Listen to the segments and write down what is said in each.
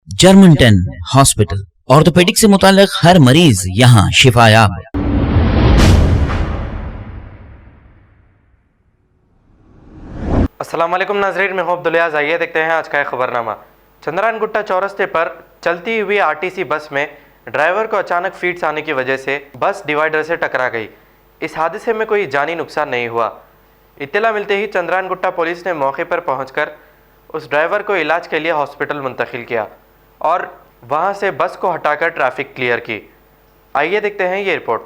जर्मन-10 hospital, orthopaedic से मुताल्लिक हर मरीज यहाँ शिफायाब। अस्सलाम वालेकुम नाज़रीन, मैं हूं अब्दुल याज़। आइए देखते हैं आज का खबरनामा। चंद्रायन गुट्टा चौरस्ते पर चलती हुई आरटीसी बस में ड्राइवर को अचानक फीड्स आने की वजह से बस डिवाइडर से टकरा गई। इस हादसे में कोई जानी नुकसान नहीं हुआ। इत्तला मिलते ही चंद्रायन गुट्टा पुलिस ने मौके पर पहुंचकर उस ड्राइवर को इलाज के लिए हॉस्पिटल मुंतकिल किया और वहां से बस को हटाकर ट्रैफिक क्लियर की। आइए देखते हैं ये रिपोर्ट।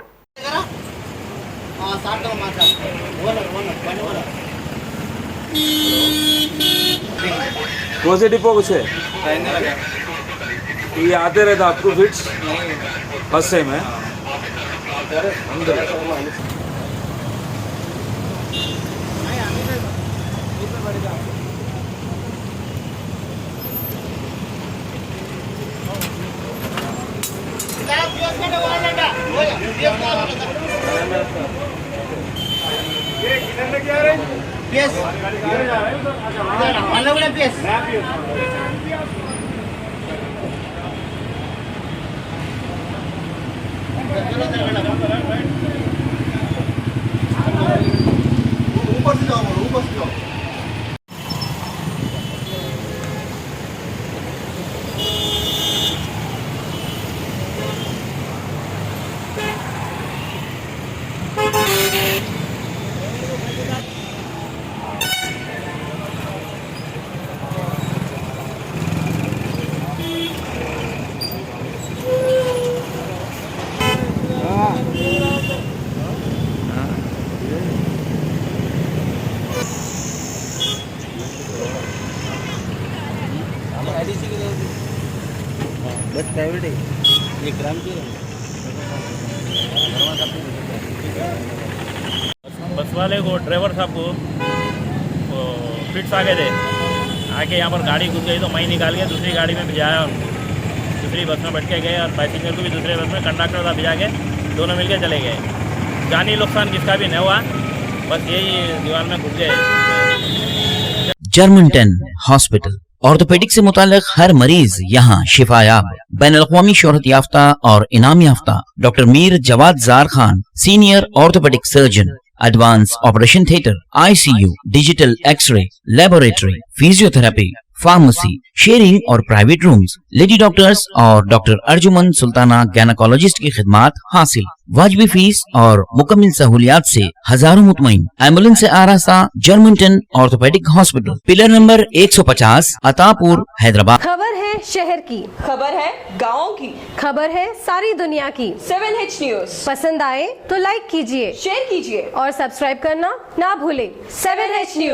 कौन से डिपो कुछ है? ये आते रहता आपको फिट्स बस से में बस प्राइवेट है, 1 ग्राम की बस वाले को ड्राइवर साहब को फिट्स आ गए थे। आके यहाँ पर गाड़ी घुस गई तो मैं निकाल के दूसरी गाड़ी में भिजाया, दूसरी बस में बैठ के गए और पैसेंजर को भी दूसरे बस में कंडक्टर था भिजा के दोनों मिलके चले गए। जानी नुकसान किसका भी नहीं हुआ, बस यही दीवार में घुस गए। जर्मन-10 हॉस्पिटल, ऑर्थोपेडिक से मुताल्लिक हर मरीज यहाँ शिफायाब। बैनुल-अक़वामी शोहरत याफ्ता और इनाम याफ्ता doctor Mir Jawad Jar Khan, senior orthopaedic surgeon, advance operation theatre, ICU, digital X-ray, laboratory, physiotherapy, pharmacy, sharing और प्राइवेट रूम्स, लेडी डॉक्टर्स और डॉक्टर अर्जुमन सुल्ताना गैनकोलॉजिस्ट की खिदमात हासिल। वाजिबी फीस और मुकम्मल सहूलियात से हजारों मुतमईन। एम्बुलेंस से आरास्ता German ten orthopaedic hospital, pillar number 150, Attapur, Hyderabad. खबर है शहर की, खबर है गाँव की, खबर है सारी दुनिया की। 7H न्यूज पसंद आए तो लाइक कीजिए, शेयर कीजिए और सब्सक्राइब करना ना भूले। 7H news.